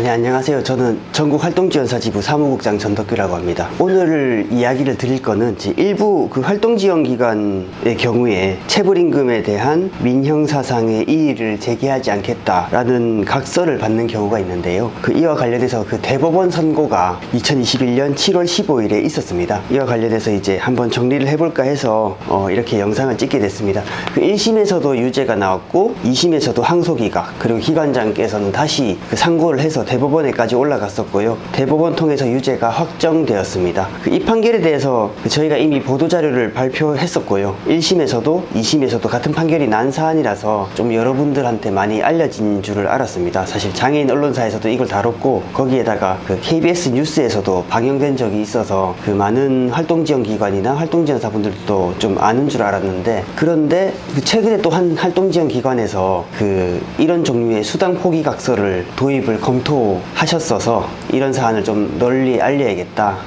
네, 안녕하세요. 저는 전국활동지원사지부 사무국장 전덕규라고 합니다. 오늘 이야기를 드릴 거는 일부 그 활동지원기관의 경우에 체불임금에 대한 민형사상의 이의를 제기하지 않겠다라는 각서를 받는 경우가 있는데요. 이와 관련해서 그 대법원 선고가 2021년 7월 15일에 있었습니다. 이와 관련해서 이제 한번 정리를 해볼까 해서 이렇게 영상을 찍게 됐습니다. 1심에서도 유죄가 나왔고 2심에서도 항소기각, 그리고 기관장께서는 다시 상고를 해서 대법원에까지 올라갔었고요. 대법원 통해서 유죄가 확정되었습니다. 이 판결에 대해서 저희가 이미 보도자료를 발표했었고요. 1심에서도 2심에서도 같은 판결이 난 사안이라서 좀 여러분들한테 많이 알려진 줄을 알았습니다. 사실 장애인 언론사에서도 이걸 다뤘고, 거기에다가 KBS 뉴스에서도 방영된 적이 있어서 많은 활동지원기관이나 활동지원사분들도 좀 아는 줄 알았는데, 그런데 최근에 또 한 활동지원기관에서 이런 종류의 수당 포기각서를 도입을 검토하셨어서 이런 사안을 좀 널리 알려야겠다,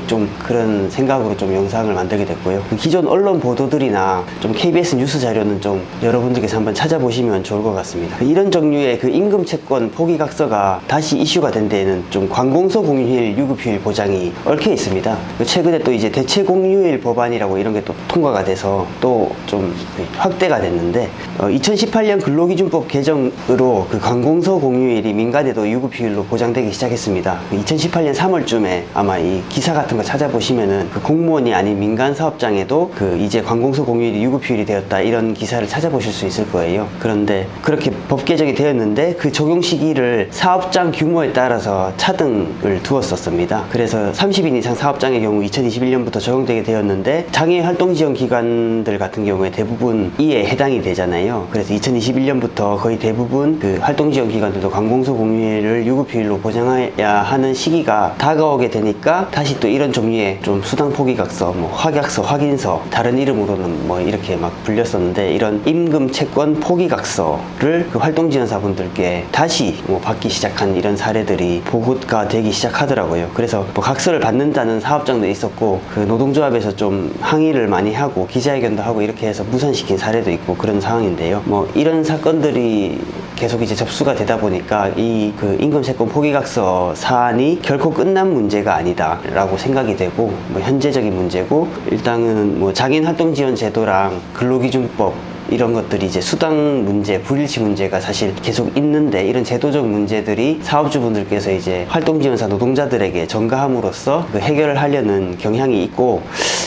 좀 그런 생각으로 좀 영상을 만들게 됐고요. 기존 언론 보도들이나 좀 KBS 뉴스 자료는 좀 여러분들께서 한번 찾아보시면 좋을 것 같습니다. 이런 종류의 임금 채권 포기각서가 다시 이슈가 된 데에는 좀 관공서 공휴일, 유급휴일 보장이 얽혀 있습니다. 최근에 또 이제 대체 공휴일 법안이라고 이런 게 또 통과가 돼서 또 좀 확대가 됐는데, 2018년 근로기준법 개정으로 관공서 공휴일이 민간에도 유급휴일로 보장되기 시작했습니다. 2018년 3월쯤에 아마 이 기사 같은 거 찾아보시면은 공무원이 아닌 민간 사업장에도 이제 관공서 공휴일이 유급휴일이 되었다, 이런 기사를 찾아보실 수 있을 거예요. 그런데 그렇게 법 개정이 되었는데 그 적용 시기를 사업장 규모에 따라서 차등을 두었었습니다. 그래서 30인 이상 사업장의 경우 2021년부터 적용되게 되었는데, 장애 활동 지원 기관들 같은 경우에 대부분 이에 해당이 되잖아요. 그래서 2021년부터 거의 대부분 활동 지원 기관들도 관공서 공휴일을 유급휴일로 보장해야 하는 시기가 다가오게 되니까 다시 또 이런 종류의 좀 수당 포기각서, 확약서, 확인서, 다른 이름으로는 이렇게 막 불렸었는데, 이런 임금 채권 포기각서를 활동지원사분들께 다시 받기 시작한 이런 사례들이 보고가 되기 시작하더라고요. 그래서 각서를 받는다는 사업장도 있었고, 노동조합에서 좀 항의를 많이 하고 기자회견도 하고 이렇게 해서 무산시킨 사례도 있고 그런 상황인데요. 이런 사건들이 계속 이제 접수가 되다 보니까 이 임금 채권 포기각서 사안이 결코 끝난 문제가 아니다 라고 생각이 되고, 현재적인 문제고, 일단은 장애인 활동 지원 제도랑 근로기준법 이런 것들이 이제 수당 문제, 불일치 문제가 사실 계속 있는데, 이런 제도적 문제들이 사업주분들께서 이제 활동지원사 노동자들에게 전가함으로써 해결을 하려는 경향이 있고,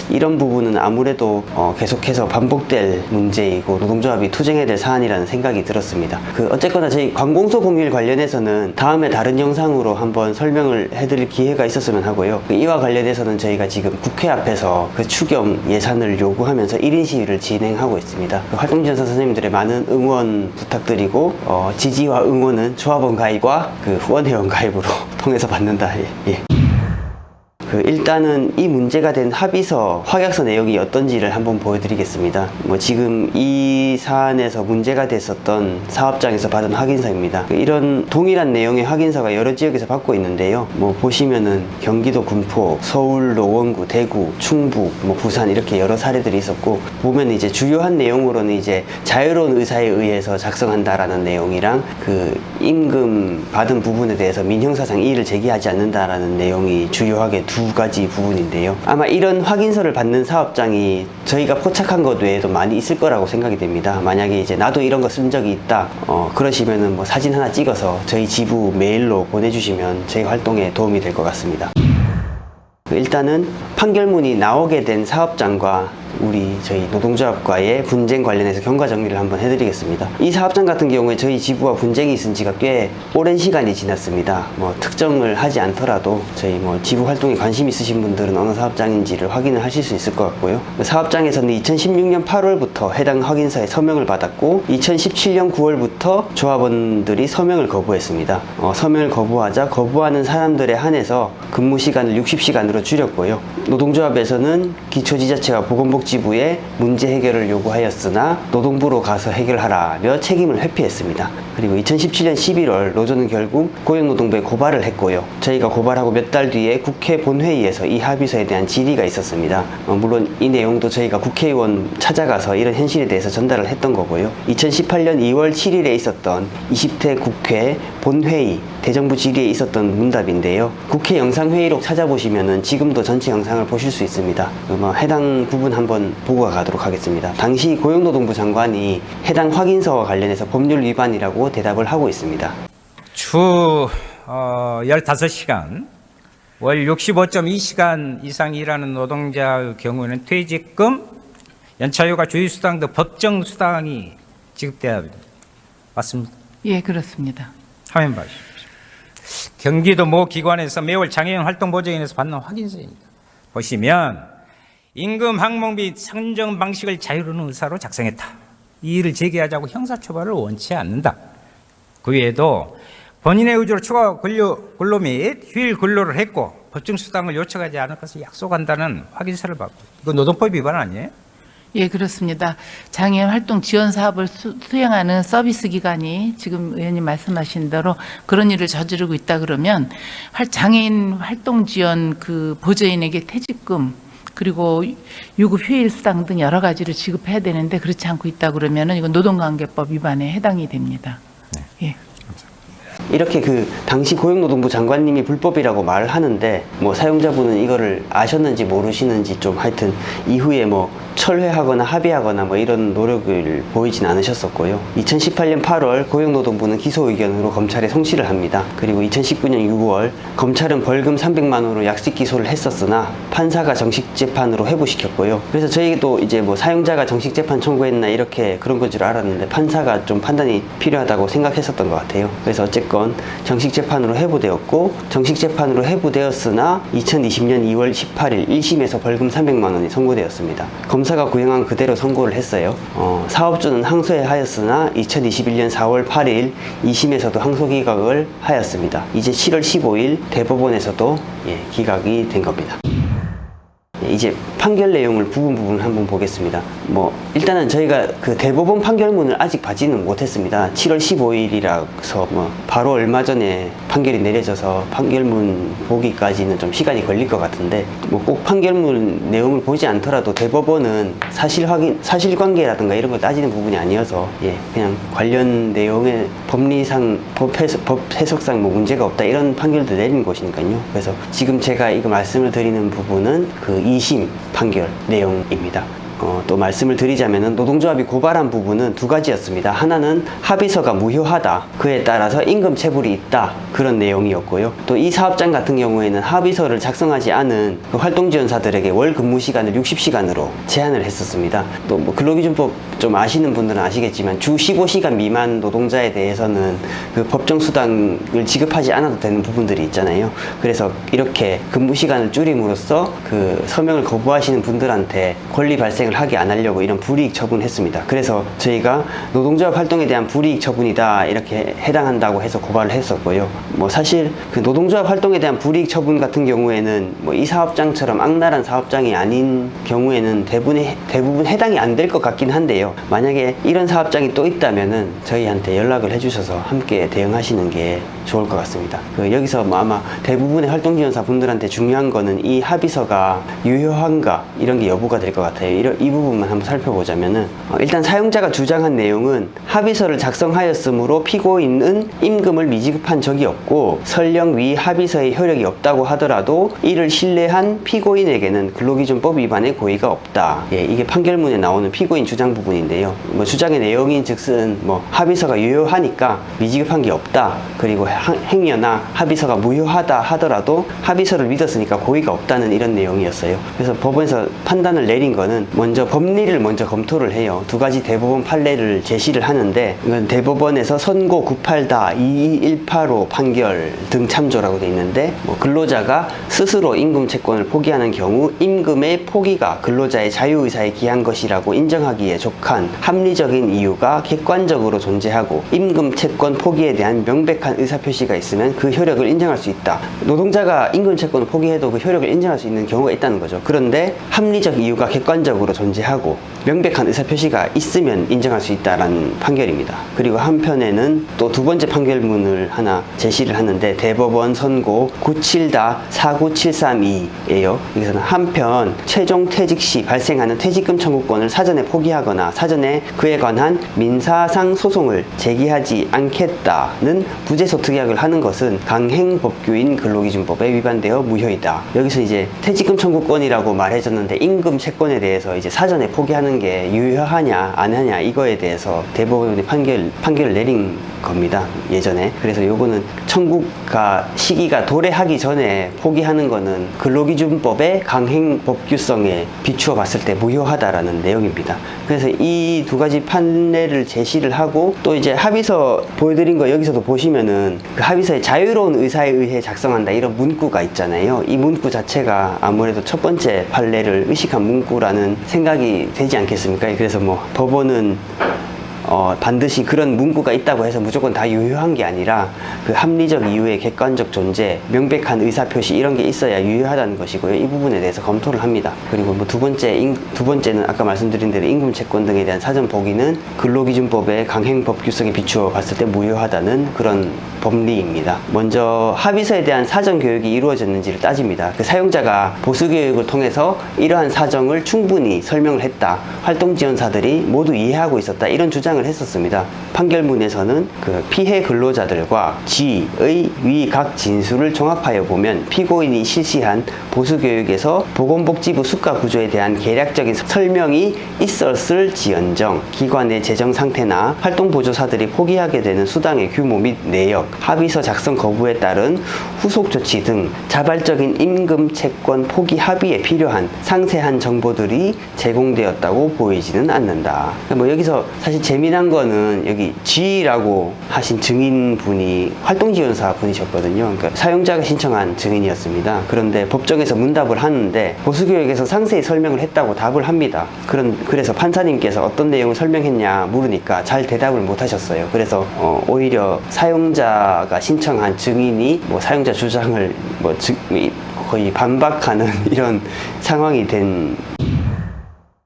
이런 부분은 아무래도 계속해서 반복될 문제이고 노동조합이 투쟁해야 될 사안이라는 생각이 들었습니다. 어쨌거나 저희 관공서 공휴일 관련해서는 다음에 다른 영상으로 한번 설명을 해드릴 기회가 있었으면 하고요. 이와 관련해서는 저희가 지금 국회 앞에서 추경 예산을 요구하면서 1인 시위를 진행하고 있습니다. 활동지원사 선생님들의 많은 응원 부탁드리고, 지지와 응원은 조합원 가입과 후원회원 가입으로 통해서 받는다. 예. 일단은 이 문제가 된 합의서, 확약서 내용이 어떤지를 한번 보여드리겠습니다. 지금 이 사안에서 문제가 됐었던 사업장에서 받은 확인서입니다. 이런 동일한 내용의 확인서가 여러 지역에서 받고 있는데요. 보시면은 경기도 군포, 서울 노원구, 대구, 충북, 부산 이렇게 여러 사례들이 있었고, 보면 이제 주요한 내용으로는 이제 자유로운 의사에 의해서 작성한다라는 내용이랑 임금 받은 부분에 대해서 민형사상 이의를 제기하지 않는다라는 내용이 주요하게 두 가지 부분인데요. 아마 이런 확인서를 받는 사업장이 저희가 포착한 것 외에도 많이 있을 거라고 생각이 됩니다. 만약에 이제 나도 이런 거 쓴 적이 있다, 그러시면은 사진 하나 찍어서 저희 지부 메일로 보내주시면 저희 활동에 도움이 될 것 같습니다. 일단은 판결문이 나오게 된 사업장과 저희 노동조합과의 분쟁 관련해서 경과 정리를 한번 해드리겠습니다. 이 사업장 같은 경우에 저희 지부와 분쟁이 있은 지가 꽤 오랜 시간이 지났습니다. 특정을 하지 않더라도 저희 지부 활동에 관심 있으신 분들은 어느 사업장인지를 확인을 하실 수 있을 것 같고요. 사업장에서는 2016년 8월부터 해당 확인서에 서명을 받았고, 2017년 9월부터 조합원들이 서명을 거부했습니다. 서명을 거부하자 거부하는 사람들에 한해서 근무 시간을 60시간으로 줄였고요. 노동조합에서는 기초지자체와 보건복지부에 문제 해결을 요구하였으나 노동부로 가서 해결하라며 책임을 회피했습니다. 그리고 2017년 11월 노조는 결국 고용노동부에 고발을 했고요. 저희가 고발하고 몇 달 뒤에 국회 본회의에서 이 합의서에 대한 질의가 있었습니다. 물론 이 내용도 저희가 국회의원 찾아가서 이런 현실에 대해서 전달을 했던 거고요. 2018년 2월 7일에 있었던 20대 국회 본회의 대정부 질의에 있었던 문답인데요. 국회 영상회의록 찾아보시면은 지금도 전체 영상을 보실 수 있습니다. 해당 부분 한번 보고 가도록 하겠습니다. 당시 고용노동부 장관이 해당 확인서와 관련해서 법률 위반이라고 대답을 하고 있습니다. 주 15시간, 월 65.2시간 이상 일하는 노동자의 경우에는 퇴직금, 연차휴가, 주휴수당 등 법정수당이 지급돼야 합니다. 맞습니까? 예, 그렇습니다. 화면 봐주십시오. 경기도 모 기관에서 매월 장애인 활동보조인에서 받는 확인서입니다. 보시면 임금 항목 및 산정 방식을 자유로운 의사로 작성했다. 이 일을 제기하자고 형사처벌을 원치 않는다. 그 외에도 본인의 의지로 추가 근로 및 휴일 근로를 했고 법정수당을 요청하지 않을 것을 약속한다는 확인서를 받고, 이거 노동법 위반 아니에요? 예, 그렇습니다. 장애인 활동 지원 사업을 수행하는 서비스 기관이 지금 의원님 말씀하신 대로 그런 일을 저지르고 있다 그러면 장애인 활동 지원 그 보조인에게 퇴직금 그리고 유급 휴일 수당 등 여러 가지를 지급해야 되는데 그렇지 않고 있다 그러면은 이건 노동관계법 위반에 해당이 됩니다. 예. 이렇게 당시 고용노동부 장관님이 불법이라고 말을 하는데 사용자분은 이거를 아셨는지 모르시는지 좀 하여튼 이후에 철회하거나 합의하거나 이런 노력을 보이진 않으셨었고요. 2018년 8월 고용노동부는 기소 의견으로 검찰에 송치를 합니다. 그리고 2019년 6월 검찰은 벌금 300만 원으로 약식 기소를 했었으나 판사가 정식 재판으로 회부시켰고요. 그래서 저희도 이제 사용자가 정식 재판 청구했나 이렇게 그런 건 줄 알았는데 판사가 좀 판단이 필요하다고 생각했었던 것 같아요. 그래서 어쨌건 정식 재판으로 회부되었고, 정식 재판으로 회부되었으나 2020년 2월 18일 1심에서 벌금 300만 원이 선고되었습니다. 검사가 구형한 그대로 선고를 했어요. 사업주는 항소해 하였으나 2021년 4월 8일 2심에서도 항소 기각을 하였습니다. 이제 7월 15일 대법원에서도 기각이 된 겁니다. 이제 판결 내용을 부분 한번 보겠습니다. 일단은 저희가 그 대법원 판결문을 아직 받지는 못했습니다. 7월 15일이라서 바로 얼마 전에 판결이 내려져서 판결문 보기까지는 좀 시간이 걸릴 것 같은데 꼭 판결문 내용을 보지 않더라도 대법원은 사실관계라든가 이런 걸 따지는 부분이 아니어서 그냥 관련 내용의 법리상 법 해석상 문제가 없다 이런 판결도 내리는 것이니까요. 그래서 지금 제가 이거 말씀을 드리는 부분은 그 2심 판결 내용입니다. 또 말씀을 드리자면 노동조합이 고발한 부분은 두 가지였습니다. 하나는 합의서가 무효하다, 그에 따라서 임금 체불이 있다, 그런 내용이었고요. 또 이 사업장 같은 경우에는 합의서를 작성하지 않은 그 활동지원사들에게 월 근무 시간을 60시간으로 제한을 했었습니다. 또 근로기준법 좀 아시는 분들은 아시겠지만 주 15시간 미만 노동자에 대해서는 그 법정수당을 지급하지 않아도 되는 부분들이 있잖아요. 그래서 이렇게 근무 시간을 줄임으로써 그 서명을 거부하시는 분들한테 권리 발생을 하게 안 하려고 이런 불이익 처분했습니다. 그래서 저희가 노동조합 활동에 대한 불이익 처분이다 이렇게 해당한다고 해서 고발을 했었고요. 사실 그 노동조합 활동에 대한 불이익 처분 같은 경우에는 이 사업장처럼 악랄한 사업장이 아닌 경우에는 대부분 해당이 안 될 것 같긴 한데요. 만약에 이런 사업장이 또 있다면은 저희한테 연락을 해주셔서 함께 대응하시는 게 좋을 것 같습니다. 여기서 아마 대부분의 활동지원사 분들한테 중요한 거는 이 합의서가 유효한가 이런 게 여부가 될 것 같아요. 이 부분만 한번 살펴보자면은 일단 사용자가 주장한 내용은 합의서를 작성하였으므로 피고인은 임금을 미지급한 적이 없고 설령 위 합의서의 효력이 없다고 하더라도 이를 신뢰한 피고인에게는 근로기준법 위반의 고의가 없다. 이게 판결문에 나오는 피고인 주장 부분인데요. 주장의 내용인 즉슨 합의서가 유효하니까 미지급한 게 없다. 그리고 행여나 합의서가 무효하다 하더라도 합의서를 믿었으니까 고의가 없다는 이런 내용이었어요. 그래서 법원에서 판단을 내린 거는 먼저 법리를 먼저 검토를 해요. 두 가지 대법원 판례를 제시를 하는데 이건 대법원에서 선고 98-22185 판결 등 참조라고 되어 있는데 근로자가 스스로 임금 채권을 포기하는 경우 임금의 포기가 근로자의 자유의사에 기한 것이라고 인정하기에 족한 합리적인 이유가 객관적으로 존재하고 임금 채권 포기에 대한 명백한 의사표시가 있으면 그 효력을 인정할 수 있다. 노동자가 임금 채권을 포기해도 그 효력을 인정할 수 있는 경우가 있다는 거죠. 그런데 합리적 이유가 객관적으로 존재하고 제하고 명백한 의사표시가 있으면 인정할 수 있다라는 판결입니다. 그리고 한편에는 또 두 번째 판결문을 하나 제시를 하는데 대법원 선고 97-49732예요. 여기서는 한편 최종 퇴직 시 발생하는 퇴직금 청구권을 사전에 포기하거나 사전에 그에 관한 민사상 소송을 제기하지 않겠다는 부재소 특약을 하는 것은 강행법규인 근로기준법에 위반되어 무효이다. 여기서 이제 퇴직금 청구권이라고 말해줬는데 임금 채권에 대해서 이제 사전에 포기하는 게 유효하냐 안 하냐 이거에 대해서 대법원이 판결을 내린 겁니다. 예전에. 그래서 요거는 청구가 시기가 도래하기 전에 포기하는 거는 근로기준법의 강행법규성에 비추어 봤을 때 무효하다라는 내용입니다. 그래서 이 두 가지 판례를 제시를 하고 또 이제 합의서 보여드린 거 여기서도 보시면은 그 합의서에 자유로운 의사에 의해 작성한다 이런 문구가 있잖아요. 이 문구 자체가 아무래도 첫 번째 판례를 의식한 문구라는 생각이 되지 않겠습니까? 그래서 뭐 법원은 반드시 그런 문구가 있다고 해서 무조건 다 유효한 게 아니라 그 합리적 이유의 객관적 존재, 명백한 의사표시 이런 게 있어야 유효하다는 것이고요. 이 부분에 대해서 검토를 합니다. 그리고 뭐 두 번째는 아까 말씀드린 대로 임금채권 등에 대한 사전 포기는 근로기준법의 강행법규성에 비추어 봤을 때 무효하다는 그런 법리입니다. 먼저 합의서에 대한 사전 교육이 이루어졌는지를 따집니다. 그 사용자가 보수 교육을 통해서 이러한 사정을 충분히 설명을 했다. 활동 지원사들이 모두 이해하고 있었다. 이런 주장을 했었습니다. 판결문에서는 그 피해 근로자들과 G의 위 각 진술을 종합하여 보면 피고인이 실시한 보수 교육에서 보건복지부 수가 구조에 대한 개략적인 설명이 있었을지언정 기관의 재정 상태나 활동 보조사들이 포기하게 되는 수당의 규모 및 내역, 합의서 작성 거부에 따른 후속 조치 등 자발적인 임금 채권 포기 합의에 필요한 상세한 정보들이 제공되었다고 보이지는 않는다. 뭐 여기서 사실 재미난 거는 여기 G라고 하신 증인분이 활동지원사 분이셨거든요. 그러니까 사용자가 신청한 증인이었습니다. 그런데 법정에서 문답을 하는데 보수교육에서 상세히 설명을 했다고 답을 합니다. 그래서 판사님께서 어떤 내용을 설명했냐 물으니까 잘 대답을 못 하셨어요. 그래서 오히려 사용자가 신청한 증인이 뭐 사용자 주장을 거의 반박하는 이런 상황이 된.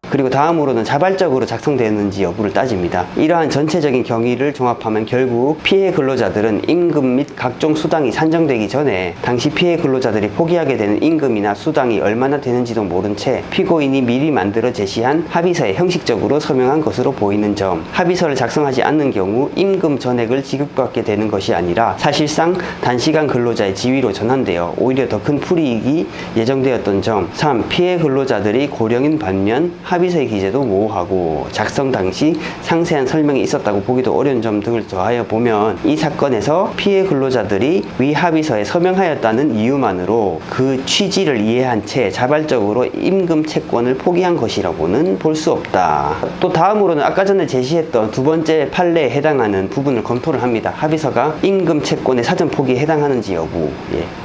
그리고 다음으로는 자발적으로 작성되었는지 여부를 따집니다. 이러한 전체적인 경위를 종합하면 결국 피해 근로자들은 임금 및 각종 수당이 산정되기 전에 당시 피해 근로자들이 포기하게 되는 임금이나 수당이 얼마나 되는지도 모른 채 피고인이 미리 만들어 제시한 합의서에 형식적으로 서명한 것으로 보이는 점, 합의서를 작성하지 않는 경우 임금 전액을 지급받게 되는 것이 아니라 사실상 단시간 근로자의 지위로 전환되어 오히려 더 큰 불이익이 예정되었던 점, 3. 피해 근로자들이 고령인 반면 합의서의 기재도 모호하고 작성 당시 상세한 설명이 있었다고 보기도 어려운 점 등을 더하여 보면 이 사건에서 피해 근로자들이 위 합의서에 서명하였다는 이유만으로 그 취지를 이해한 채 자발적으로 임금 채권을 포기한 것이라고는 볼 수 없다. 또 다음으로는 아까 전에 제시했던 두 번째 판례에 해당하는 부분을 검토를 합니다. 합의서가 임금 채권의 사전 포기에 해당하는지 여부.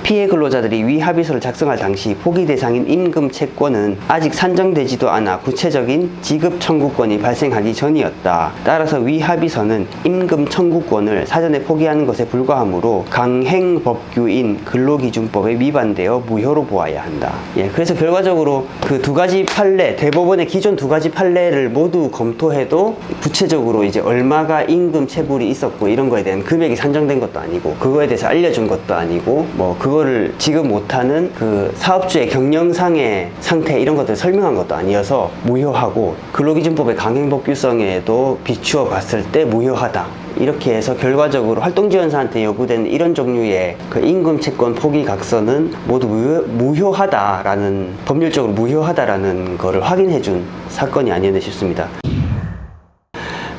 피해 근로자들이 위 합의서를 작성할 당시 포기 대상인 임금 채권은 아직 산정되지도 않아 구체적인 지급 청구권이 발생하기 전이었다. 따라서 위 합의서는 임금 청구권을 사전에 포기하는 것에 불과하므로 강행법규인 근로기준법에 위반되어 무효로 보아야 한다. 그래서 결과적으로 그 두 가지 판례, 대법원의 기존 두 가지 판례를 모두 검토해도 구체적으로 이제 얼마가 임금 체불이 있었고 이런 거에 대한 금액이 산정된 것도 아니고 그거에 대해서 알려준 것도 아니고 뭐 그거를 지급 못하는 그 사업주의 경영상의 상태 이런 것들을 설명한 것도 아니어서 무효하고 근로기준법의 강행법규성에도 비추어 봤을 때 무효하다. 이렇게 해서 결과적으로 활동지원사한테 요구되는 이런 종류의 그 임금채권 포기 각서는 모두 무효하다라는, 법률적으로 무효하다라는 거를 확인해준 사건이 아니었나 싶습니다.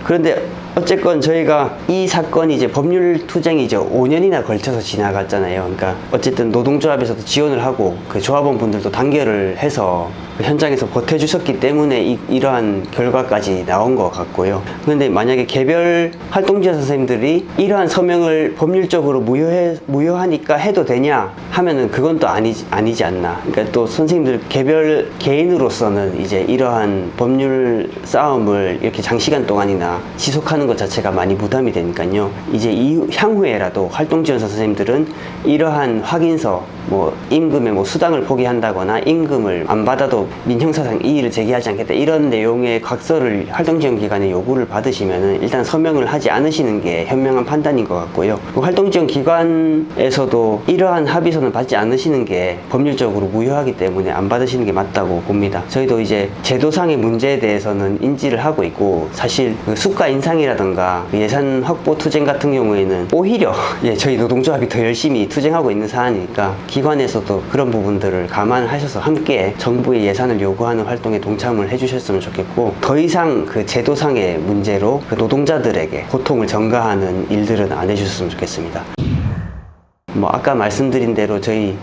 그런데 어쨌건 저희가 이 사건이 이제 법률 투쟁이 이제 5년이나 걸쳐서 지나갔잖아요. 그러니까 어쨌든 노동조합에서도 지원을 하고 그 조합원 분들도 단결을 해서 그 현장에서 버텨주셨기 때문에 이러한 결과까지 나온 것 같고요. 그런데 만약에 개별 활동지원 선생님들이 이러한 서명을 법률적으로 무효하니까 해도 되냐 하면은 그건 또 아니지 않나. 그러니까 또 선생님들 개별 개인으로서는 이제 이러한 법률 싸움을 이렇게 장시간 동안이나 지속하는 하는 것 자체가 많이 부담이 되니까요. 이제 향후에라도 활동지원사 선생님들은 이러한 확인서, 뭐 임금의 뭐 수당을 포기한다거나 임금을 안 받아도 민형사상 이의를 제기하지 않겠다, 이런 내용의 각서를 활동지원기관에 요구를 받으시면은 일단 서명을 하지 않으시는 게 현명한 판단인 것 같고요. 활동지원기관에서도 이러한 합의서는 받지 않으시는 게 법률적으로 무효하기 때문에 안 받으시는 게 맞다고 봅니다. 저희도 이제 제도상의 문제에 대해서는 인지를 하고 있고, 사실 그 수가 인상이라든가 예산 확보 투쟁 같은 경우에는 오히려 저희 노동조합이 더 열심히 투쟁하고 있는 사안이니까 기관에서도 그런 부분들을 감안하셔서 함께 정부의 예산을 요구하는 활동에 동참을 해주셨으면 좋겠고, 더 이상 그 제도상의 문제로 그 노동자들에게 고통을 전가하는 일들은 안 해주셨으면 좋겠습니다. 뭐 아까 말씀드린 대로 저희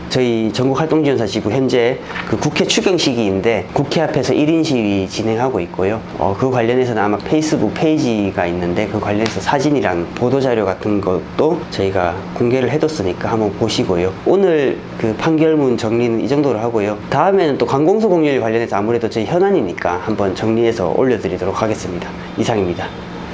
전국활동지원사 지부 현재 그 국회 추경 시기인데 국회 앞에서 1인 시위 진행하고 있고요. 그 관련해서는 아마 페이스북 페이지가 있는데 그 관련해서 사진이랑 보도자료 같은 것도 저희가 공개를 해뒀으니까 한번 보시고요. 오늘 그 판결문 정리는 이 정도로 하고요. 다음에는 또 관공서 공휴일 관련해서 아무래도 저희 현안이니까 한번 정리해서 올려드리도록 하겠습니다. 이상입니다.